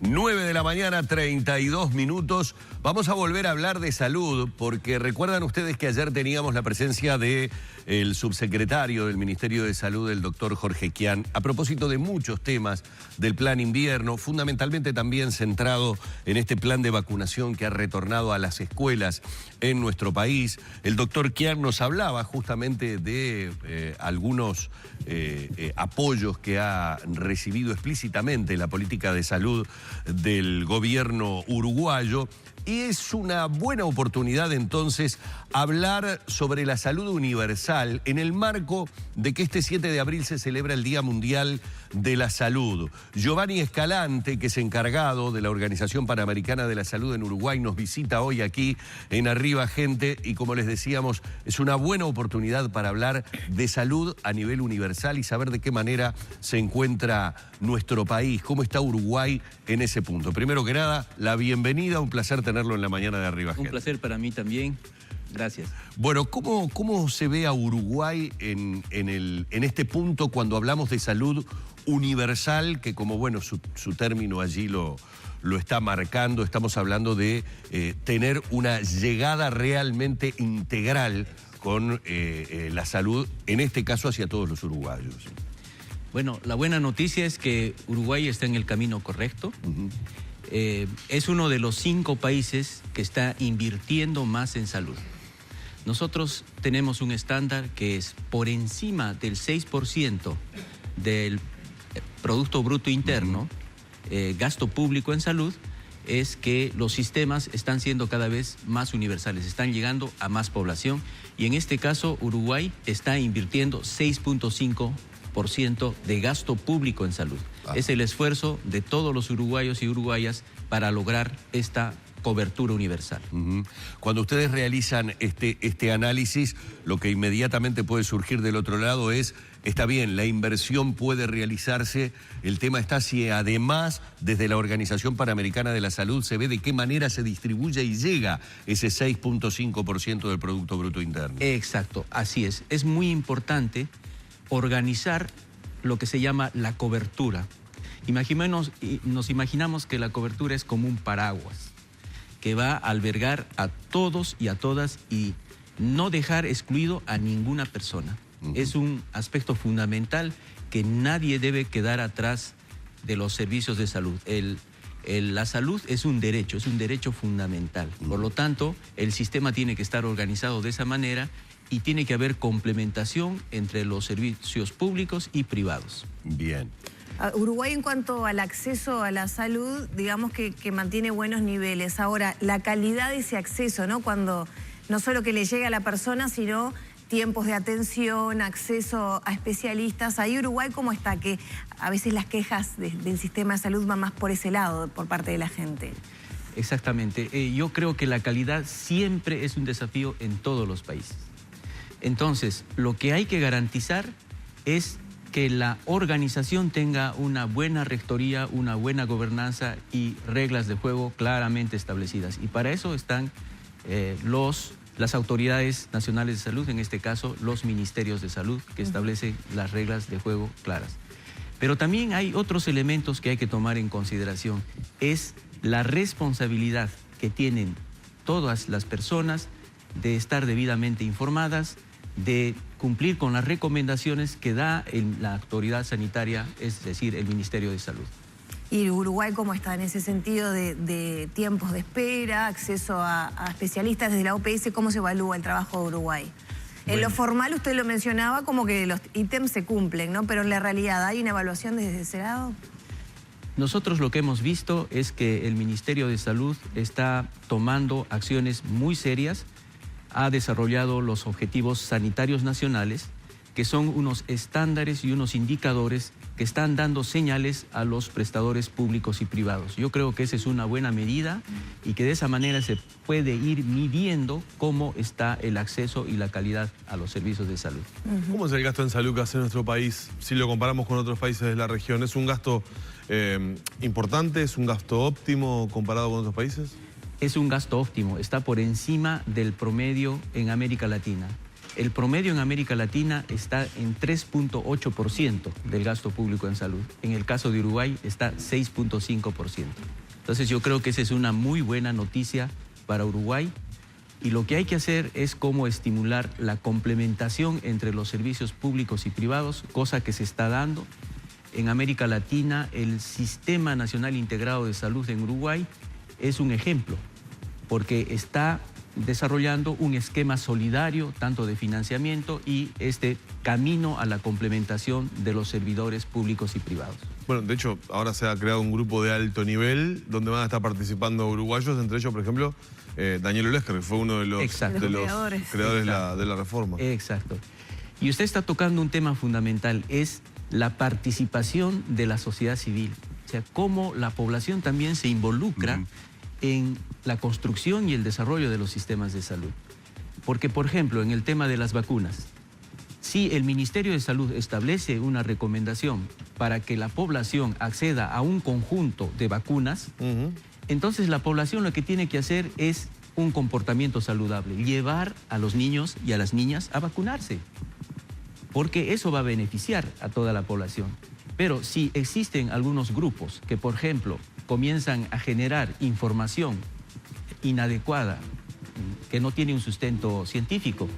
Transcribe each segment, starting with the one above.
9 de la mañana, 32 minutos. Vamos a volver a hablar de salud, porque recuerdan ustedes que ayer teníamos la presencia del subsecretario del Ministerio de Salud, el doctor Jorge Kian, a propósito de muchos temas del plan invierno, fundamentalmente también centrado en este plan de vacunación que ha retornado a las escuelas en nuestro país. El doctor Kian nos hablaba justamente de algunos apoyos que ha recibido explícitamente la política de salud del gobierno uruguayo. Y es una buena oportunidad entonces hablar sobre la salud universal en el marco de que este 7 de abril se celebra el Día Mundial de la Salud. Giovanni Escalante, que es encargado de la Organización Panamericana de la Salud en Uruguay, nos visita hoy aquí en Arriba Gente y, como les decíamos, es una buena oportunidad para hablar de salud a nivel universal y saber de qué manera se encuentra nuestro país, cómo está Uruguay en ese punto. Primero que nada, la bienvenida, un placer tenerlo en la mañana de Arriba Gente. Un placer para mí también. Gracias. Bueno, ¿cómo se ve a Uruguay en este punto cuando hablamos de salud universal, que como bueno su término allí lo está marcando? Estamos hablando de tener una llegada realmente integral con la salud, en este caso hacia todos los uruguayos. Bueno, la buena noticia es que Uruguay está en el camino correcto. Es uno de los 5 países que está invirtiendo más en salud. Nosotros tenemos un estándar que es por encima del 6% del Producto Bruto Interno, gasto público en salud, es que los sistemas están siendo cada vez más universales, están llegando a más población y en este caso Uruguay está invirtiendo 6.5% de gasto público en salud. Es el esfuerzo de todos los uruguayos y uruguayas para lograr esta cobertura universal. Cuando ustedes realizan este análisis, lo que inmediatamente puede surgir del otro lado es, está bien, la inversión puede realizarse, el tema está si además desde la Organización Panamericana de la Salud se ve de qué manera se distribuye y llega ese 6.5% del Producto Bruto Interno. Exacto, así es. Es muy importante organizar lo que se llama la cobertura. Nos imaginamos que la cobertura es como un paraguas que va a albergar a todos y a todas y no dejar excluido a ninguna persona. Es un aspecto fundamental que nadie debe quedar atrás de los servicios de salud. La salud es un derecho fundamental. Por lo tanto, el sistema tiene que estar organizado de esa manera y tiene que haber complementación entre los servicios públicos y privados. Bien. Uruguay, en cuanto al acceso a la salud, digamos que mantiene buenos niveles. Ahora, la calidad de ese acceso, ¿no? Cuando no solo que le llegue a la persona, sino tiempos de atención, acceso a especialistas. Ahí Uruguay, ¿cómo está? Que a veces las quejas del sistema de salud van más por ese lado, por parte de la gente. Exactamente. Yo creo que la calidad siempre es un desafío en todos los países. Entonces, lo que hay que garantizar es que la organización tenga una buena rectoría, una buena gobernanza y reglas de juego claramente establecidas. Y para eso están las autoridades nacionales de salud, en este caso los ministerios de salud, que establecen las reglas de juego claras. Pero también hay otros elementos que hay que tomar en consideración. Es la responsabilidad que tienen todas las personas de estar debidamente informadas, de cumplir con las recomendaciones que da la autoridad sanitaria, es decir, el Ministerio de Salud. ¿Y Uruguay cómo está en ese sentido de tiempos de espera, acceso a especialistas desde la OPS? ¿Cómo se evalúa el trabajo de Uruguay? Bueno, en lo formal usted lo mencionaba como que los ítems se cumplen, ¿no? Pero en la realidad, ¿hay una evaluación desde ese lado? Nosotros lo que hemos visto es que el Ministerio de Salud está tomando acciones muy serias, ha desarrollado los objetivos sanitarios nacionales, que son unos estándares y unos indicadores que están dando señales a los prestadores públicos y privados. Yo creo que esa es una buena medida y que de esa manera se puede ir midiendo cómo está el acceso y la calidad a los servicios de salud. ¿Cómo es el gasto en salud que hace nuestro país si lo comparamos con otros países de la región? ¿Es un gasto importante? ¿Es un gasto óptimo comparado con otros países? Es un gasto óptimo, está por encima del promedio en América Latina. El promedio en América Latina está en 3.8% del gasto público en salud. En el caso de Uruguay está 6.5%. Entonces yo creo que esa es una muy buena noticia para Uruguay. Y lo que hay que hacer es cómo estimular la complementación entre los servicios públicos y privados, cosa que se está dando. En América Latina, el Sistema Nacional Integrado de Salud en Uruguay es un ejemplo, porque está desarrollando un esquema solidario, tanto de financiamiento y este camino a la complementación de los servidores públicos y privados. Bueno, de hecho, ahora se ha creado un grupo de alto nivel donde van a estar participando uruguayos, entre ellos, por ejemplo, Daniel Olesker, que fue uno de los creadores de la reforma. Exacto. Y usted está tocando un tema fundamental, es la participación de la sociedad civil. O sea, cómo la población también se involucra en la construcción y el desarrollo de los sistemas de salud. Porque, por ejemplo, en el tema de las vacunas, si el Ministerio de Salud establece una recomendación para que la población acceda a un conjunto de vacunas, entonces la población lo que tiene que hacer es un comportamiento saludable, llevar a los niños y a las niñas a vacunarse, porque eso va a beneficiar a toda la población. Pero si existen algunos grupos que, por ejemplo, comienzan a generar información inadecuada, que no tiene un sustento científico,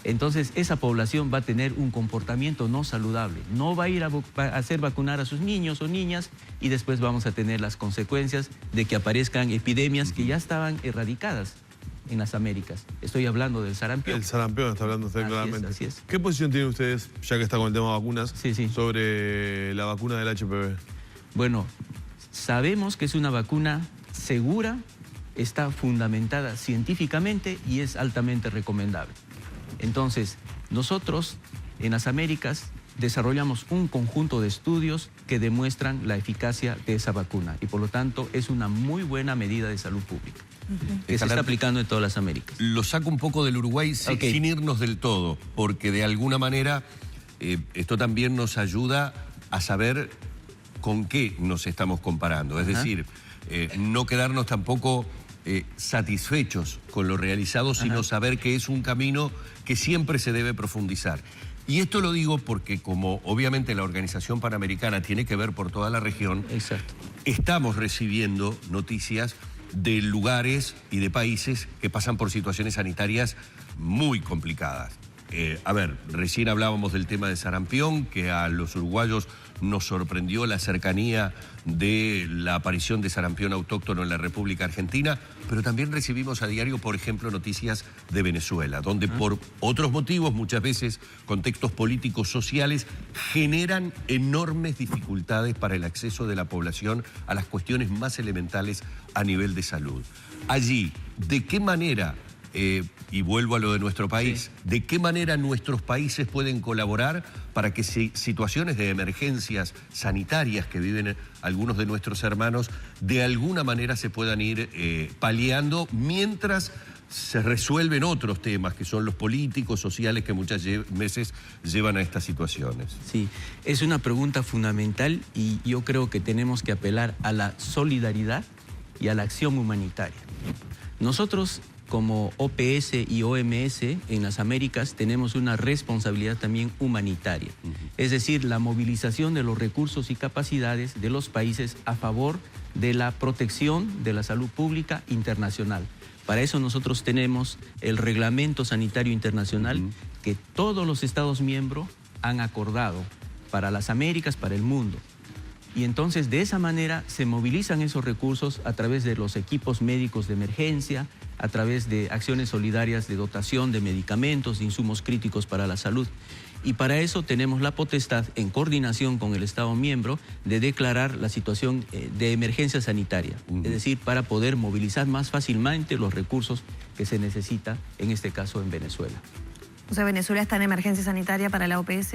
entonces esa población va a tener un comportamiento no saludable. No va a ir a hacer vacunar a sus niños o niñas y después vamos a tener las consecuencias de que aparezcan epidemias que ya estaban erradicadas en las Américas. Estoy hablando del sarampión. El sarampión está hablando usted claramente. Así es. ¿Qué posición tienen ustedes, ya que está con el tema de vacunas, Sí. sobre la vacuna del HPV? Bueno, sabemos que es una vacuna segura, está fundamentada científicamente y es altamente recomendable. Entonces, nosotros en las Américas desarrollamos un conjunto de estudios que demuestran la eficacia de esa vacuna y por lo tanto es una muy buena medida de salud pública que se está aplicando en todas las Américas. Lo saco un poco del Uruguay sin irnos del todo, porque de alguna manera esto también nos ayuda a saber con qué nos estamos comparando. Es decir, no quedarnos tampoco satisfechos con lo realizado, sino saber que es un camino que siempre se debe profundizar. Y esto lo digo porque como obviamente la Organización Panamericana tiene que ver por toda la región, estamos recibiendo noticias de lugares y de países que pasan por situaciones sanitarias muy complicadas. A ver, recién hablábamos del tema de sarampión, que a los uruguayos nos sorprendió la cercanía de la aparición de sarampión autóctono en la República Argentina, pero también recibimos a diario, por ejemplo, noticias de Venezuela, donde por otros motivos, muchas veces contextos políticos, sociales, generan enormes dificultades para el acceso de la población a las cuestiones más elementales a nivel de salud. Allí, ¿de qué manera... y vuelvo a lo de nuestro país, ¿de qué manera nuestros países pueden colaborar para que situaciones de emergencias sanitarias que viven algunos de nuestros hermanos de alguna manera se puedan ir paliando mientras se resuelven otros temas que son los políticos, sociales, que muchas veces llevan a estas situaciones? Sí, es una pregunta fundamental y yo creo que tenemos que apelar a la solidaridad y a la acción humanitaria. Nosotros, como OPS y OMS en las Américas, tenemos una responsabilidad también humanitaria. Es decir, la movilización de los recursos y capacidades de los países a favor de la protección de la salud pública internacional. Para eso nosotros tenemos el Reglamento Sanitario Internacional que todos los Estados miembros han acordado para las Américas, para el mundo. Y entonces de esa manera se movilizan esos recursos a través de los equipos médicos de emergencia, a través de acciones solidarias de dotación de medicamentos, de insumos críticos para la salud. Y para eso tenemos la potestad, en coordinación con el Estado miembro, de declarar la situación de emergencia sanitaria. Es decir, para poder movilizar más fácilmente los recursos que se necesita, en este caso en Venezuela. O sea, ¿Venezuela está en emergencia sanitaria para la OPS?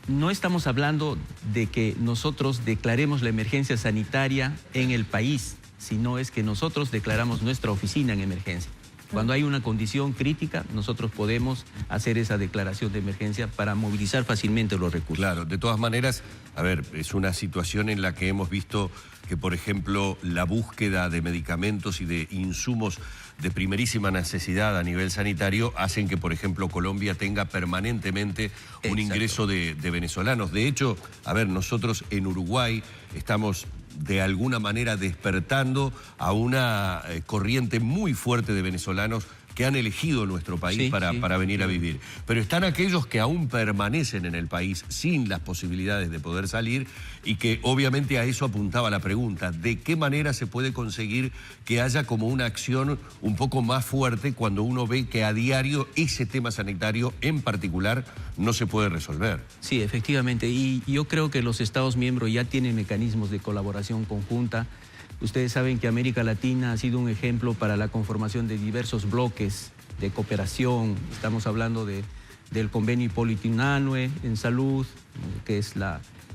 No estamos hablando de que nosotros declaremos la emergencia sanitaria en el país, sino es que nosotros declaramos nuestra oficina en emergencia. Cuando hay una condición crítica, nosotros podemos hacer esa declaración de emergencia para movilizar fácilmente los recursos. Claro, de todas maneras, a ver, es una situación en la que hemos visto que, por ejemplo, la búsqueda de medicamentos y de insumos de primerísima necesidad a nivel sanitario hacen que, por ejemplo, Colombia tenga permanentemente un ingreso de venezolanos. De hecho, a ver, nosotros en Uruguay estamos de alguna manera despertando a una corriente muy fuerte de venezolanos que han elegido nuestro país para venir a vivir. Pero están aquellos que aún permanecen en el país sin las posibilidades de poder salir y que obviamente a eso apuntaba la pregunta. ¿De qué manera se puede conseguir que haya como una acción un poco más fuerte cuando uno ve que a diario ese tema sanitario en particular no se puede resolver? Sí, efectivamente. Y yo creo que los Estados miembros ya tienen mecanismos de colaboración conjunta. Ustedes saben que América Latina ha sido un ejemplo para la conformación de diversos bloques de cooperación. Estamos hablando del convenio Hipólito Unanue en salud, que es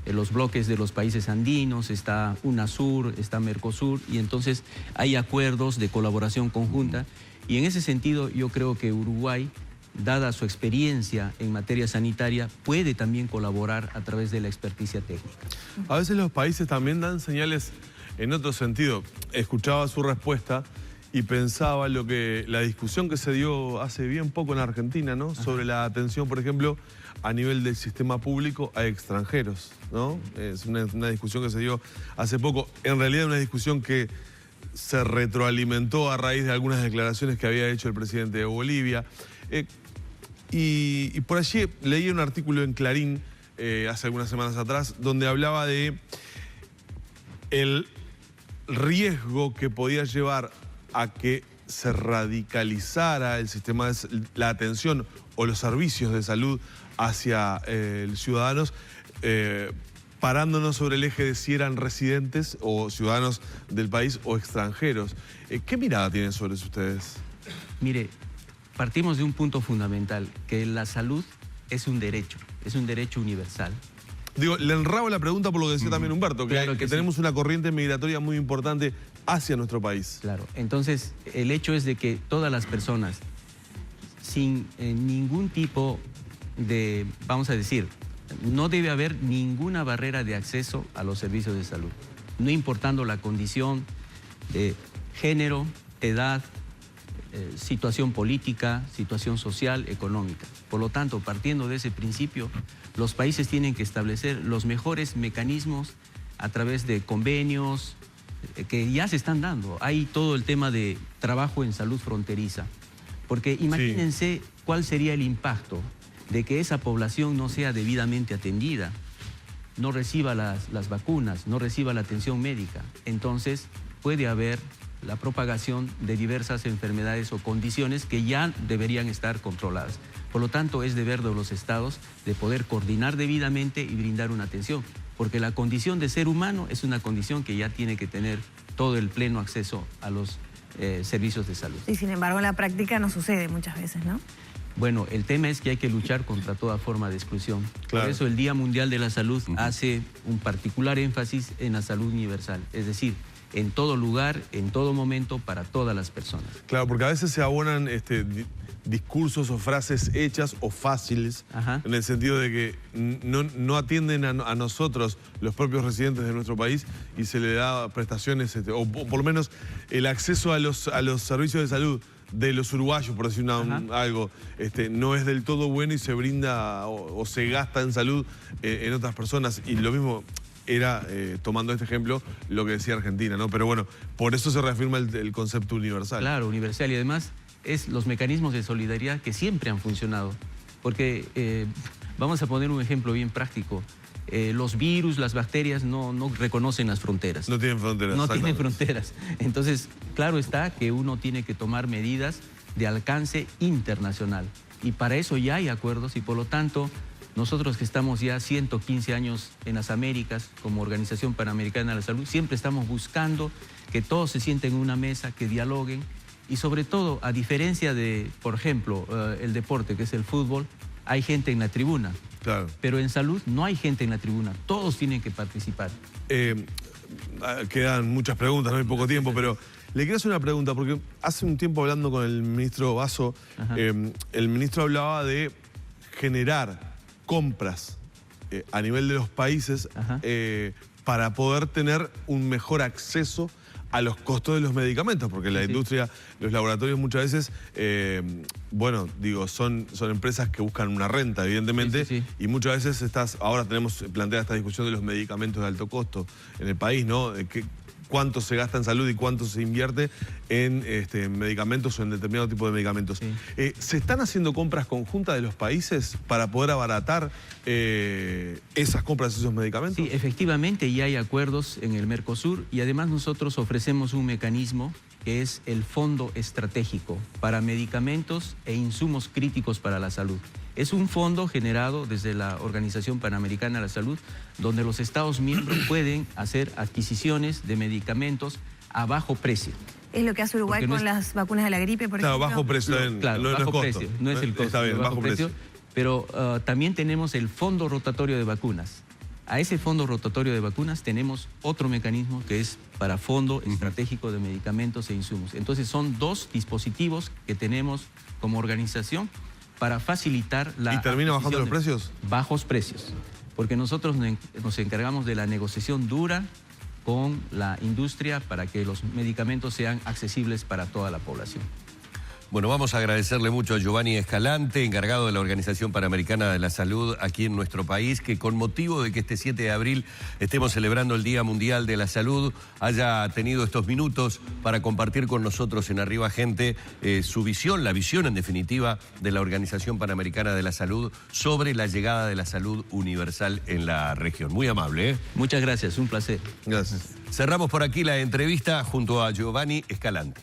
los bloques de los países andinos, está UNASUR, está Mercosur, y entonces hay acuerdos de colaboración conjunta. Y en ese sentido yo creo que Uruguay, dada su experiencia en materia sanitaria, puede también colaborar a través de la experticia técnica. A veces los países también dan señales en otro sentido. Escuchaba su respuesta y pensaba la discusión que se dio hace bien poco en Argentina, ¿no? Sobre la atención, por ejemplo, a nivel del sistema público a extranjeros, ¿no? Es una discusión que se dio hace poco. En realidad una discusión que se retroalimentó a raíz de algunas declaraciones que había hecho el presidente de Bolivia. Y por allí leí un artículo en Clarín hace algunas semanas atrás donde hablaba de el riesgo que podía llevar a que se radicalizara el sistema de la atención o los servicios de salud hacia los ciudadanos, parándonos sobre el eje de si eran residentes o ciudadanos del país o extranjeros. ¿Qué mirada tienen sobre eso ustedes? Mire, partimos de un punto fundamental, que la salud es un derecho universal. Digo, le enrabo la pregunta por lo que decía también Humberto, que, claro que tenemos una corriente migratoria muy importante hacia nuestro país. Claro, entonces el hecho es de que todas las personas, sin ningún tipo de, vamos a decir, no debe haber ninguna barrera de acceso a los servicios de salud, no importando la condición de género, edad, situación política, situación social, económica. Por lo tanto, partiendo de ese principio, los países tienen que establecer los mejores mecanismos a través de convenios que ya se están dando. Hay todo el tema de trabajo en salud fronteriza, porque imagínense cuál sería el impacto de que esa población no sea debidamente atendida, no reciba las vacunas, no reciba la atención médica. Entonces puede haber la propagación de diversas enfermedades o condiciones que ya deberían estar controladas. Por lo tanto, es deber de los estados de poder coordinar debidamente y brindar una atención, porque la condición de ser humano es una condición que ya tiene que tener todo el pleno acceso a los servicios de salud. Y sin embargo, en la práctica no sucede muchas veces, ¿no? Bueno, el tema es que hay que luchar contra toda forma de exclusión. Claro. Por eso el Día Mundial de la Salud hace un particular énfasis en la salud universal, es decir, en todo lugar, en todo momento, para todas las personas. Claro, porque a veces se abonan discursos o frases hechas o fáciles, en el sentido de que no atienden a nosotros, los propios residentes de nuestro país, y se le da prestaciones, o por lo menos el acceso a los servicios de salud de los uruguayos, por decir algo, no es del todo bueno y se brinda o se gasta en salud en otras personas. Y lo mismo era, tomando este ejemplo, lo que decía Argentina, ¿no? Pero bueno, por eso se reafirma el concepto universal. Claro, universal, y además es los mecanismos de solidaridad que siempre han funcionado. Porque vamos a poner un ejemplo bien práctico. Los virus, las bacterias no reconocen las fronteras. No tienen fronteras. No tienen fronteras. Entonces, claro está que uno tiene que tomar medidas de alcance internacional. Y para eso ya hay acuerdos y por lo tanto, nosotros que estamos ya 115 años en las Américas como Organización Panamericana de la Salud, siempre estamos buscando que todos se sienten en una mesa, que dialoguen y sobre todo, a diferencia de, por ejemplo, el deporte que es el fútbol, hay gente en la tribuna. Claro. Pero en salud no hay gente en la tribuna, todos tienen que participar. Quedan muchas preguntas, no hay poco tiempo, pero le quiero hacer una pregunta, porque hace un tiempo hablando con el ministro Basso, el ministro hablaba de generar compras a nivel de los países para poder tener un mejor acceso a los costos de los medicamentos, porque la industria, los laboratorios muchas veces, bueno, digo, son empresas que buscan una renta, evidentemente, y muchas veces ahora tenemos planteada esta discusión de los medicamentos de alto costo en el país, ¿no? Cuánto se gasta en salud y cuánto se invierte en medicamentos o en determinado tipo de medicamentos. ¿Se están haciendo compras conjuntas de los países para poder abaratar esas compras de esos medicamentos? Sí, efectivamente, y hay acuerdos en el Mercosur, y además nosotros ofrecemos un mecanismo que es el Fondo Estratégico para Medicamentos e Insumos Críticos para la Salud. Es un fondo generado desde la Organización Panamericana de la Salud, donde los Estados miembros pueden hacer adquisiciones de medicamentos a bajo precio. Es lo que hace Uruguay con las vacunas de la gripe, por ejemplo. Bajo precio. Bajo precio, no es el costo. Está bien, bajo precio. Pero también tenemos el Fondo Rotatorio de Vacunas. A ese Fondo Rotatorio de Vacunas tenemos otro mecanismo que es para Fondo Estratégico de Medicamentos e Insumos. Entonces son dos dispositivos que tenemos como organización para facilitar la... ¿Y termina bajando los precios? Bajos precios, porque nosotros nos encargamos de la negociación dura con la industria para que los medicamentos sean accesibles para toda la población. Bueno, vamos a agradecerle mucho a Giovanni Escalante, encargado de la Organización Panamericana de la Salud aquí en nuestro país, que con motivo de que este 7 de abril estemos celebrando el Día Mundial de la Salud, haya tenido estos minutos para compartir con nosotros en Arriba Gente su visión, la visión en definitiva de la Organización Panamericana de la Salud sobre la llegada de la salud universal en la región. Muy amable, ¿eh? Muchas gracias, un placer. Gracias. Cerramos por aquí la entrevista junto a Giovanni Escalante.